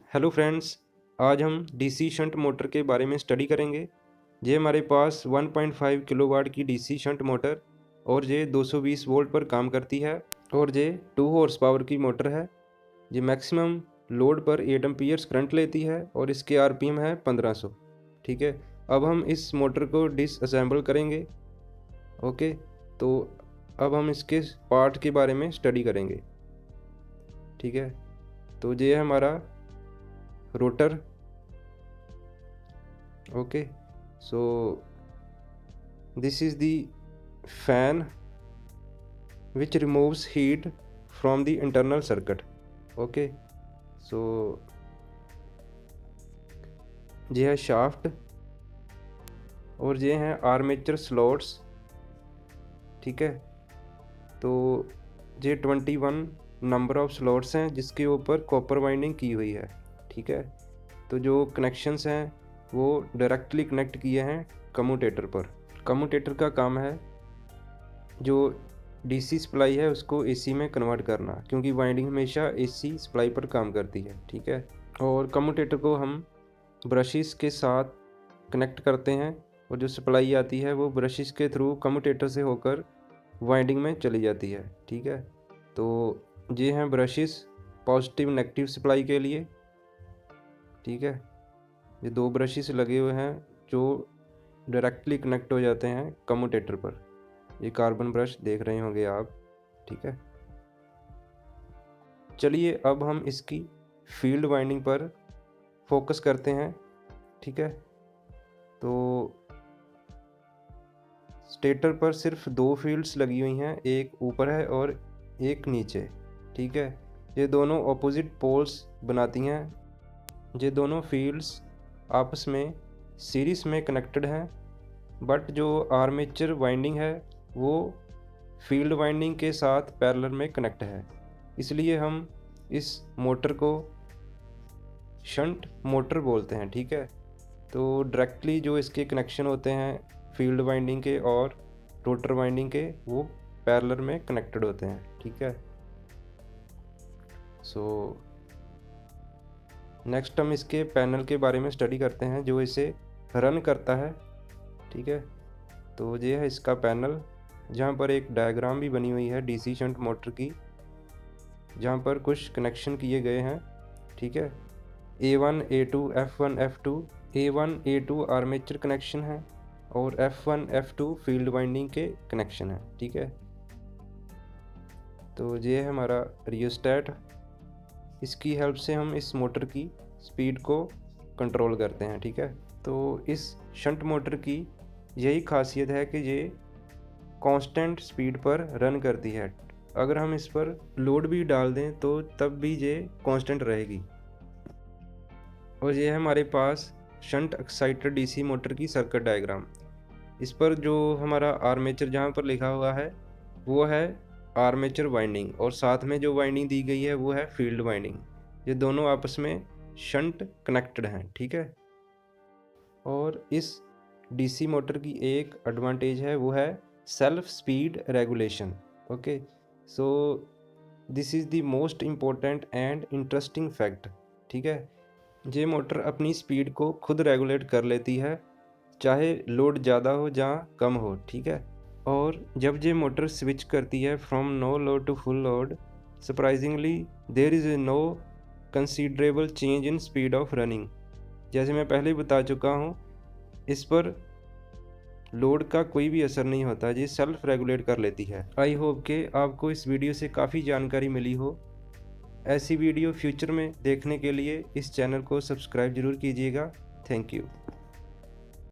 Hello friends, आज हम DC shunt motor के बारे में स्टडी करेंगे। ये हमारे पास 1.5 किलोवाट की डीसी शंट मोटर और ये 220 वोल्ट पर काम करती है और ये 2 हॉर्स पावर की मोटर है। ये मैक्सिमम लोड पर 8 एम्पीयर्स करंट लेती है और इसके आरपीएम है 1500। ठीक है, अब हम इस मोटर को डिसअसेंबल करेंगे। ओके, तो अब हम इसके पार्ट के बारे में स्टडी करेंगे। ठीक है, तो ये है हमारा rotor. Okay, so this is the fan which removes heat from the internal circuit. Okay, so ये है शाफ्ट और ये हैं आर्मेचर स्लॉट्स। ठीक है, तो ये 21 नंबर ऑफ स्लॉट्स हैं जिसके ऊपर कॉपर वाइंडिंग की हुई है। ठीक है, तो जो कनेक्शंस हैं वो डायरेक्टली कनेक्ट किए हैं कम्यूटेटर पर। कम्यूटेटर का काम है जो डीसी सप्लाई है उसको एसी में कन्वर्ट करना, क्योंकि वाइंडिंग हमेशा एसी सप्लाई पर काम करती है। ठीक है, और कम्यूटेटर को हम ब्रशिस के साथ कनेक्ट करते हैं और जो सप्लाई आती है वो ब्रशिस के थ्रू कम्यूटेटर से होकर वाइंडिंग में चली जाती है। ठीक है, तो ये हैं ब्रशिस पॉजिटिव नेगेटिव सप्लाई के लिए। ठीक है, ये 2 ब्रशिस लगे हुए हैं जो डायरेक्टली कनेक्ट हो जाते हैं कम्यूटेटर पर। ये कार्बन ब्रश देख रहे होंगे आप। ठीक है, चलिए अब हम इसकी फील्ड वाइंडिंग पर फोकस करते हैं। ठीक है, तो स्टेटर पर सिर्फ 2 फील्ड्स लगी हुई हैं, एक ऊपर है और एक नीचे। ठीक है, ये दोनों ऑपोजिट पोल्स बनाती हैं। ये दोनों फील्ड्स आपस में सीरीज में कनेक्टेड हैं, बट जो आर्मेचर वाइंडिंग है वो फील्ड वाइंडिंग के साथ पैरेलल में कनेक्ट है। इसलिए हम इस मोटर को शंट मोटर बोलते हैं। ठीक है, तो डायरेक्टली जो इसके कनेक्शन होते हैं फील्ड वाइंडिंग के और रोटर वाइंडिंग के वो पैरेलल में कनेक्टेड होते हैं। ठीक है, सो नेक्स्ट हम इसके पैनल के बारे में स्टडी करते हैं जो इसे रन करता है। ठीक है, तो ये है इसका पैनल, जहाँ पर एक डायग्राम भी बनी हुई है डीसी शंट मोटर की, जहाँ पर कुछ कनेक्शन किए गए हैं। ठीक है, A1 A2 F1 F2। A1 A2 armature connection है और F1 F2 फील्ड वाइंडिंग के कनेक्शन है। ठीक है, तो ये है हमारा रियोस्टेट। इसकी हेल्प से हम इस मोटर की स्पीड को कंट्रोल करते हैं। ठीक है, तो इस शंट मोटर की यही खासियत है कि ये कांस्टेंट स्पीड पर रन करती है। अगर हम इस पर लोड भी डाल दें तो तब भी ये कांस्टेंट रहेगी। और ये है हमारे पास शंट एक्साइटेड डीसी मोटर की सर्किट डायग्राम। इस पर जो हमारा आर्मेचर जहाँ पर लिखा हुआ है वो है आर्मेचर वाइंडिंग, और साथ में जो वाइंडिंग दी गई है वो है फील्ड वाइंडिंग। ये दोनों आपस में शंट कनेक्टेड हैं। ठीक है, और इस डीसी मोटर की एक एडवांटेज है वो है self speed regulation. Okay, so this is the most important and interesting fact. ठीक है, ये मोटर अपनी स्पीड को खुद रेगुलेट कर लेती है, चाहे लोड ज़्यादा हो या कम हो। ठीक है, और जब ये मोटर स्विच करती है from no load to full load, surprisingly there is no considerable change in speed of running. जैसे मैं पहले ही बता चुका हूँ, इस पर लोड का कोई भी असर नहीं होता, ये सेल्फ रेगुलेट कर लेती है। आई होप कि आपको इस वीडियो से काफ़ी जानकारी मिली हो। ऐसी वीडियो फ्यूचर में देखने के लिए इस चैनल को सब्सक्राइब ज़रूर कीजिएगा। Thank you.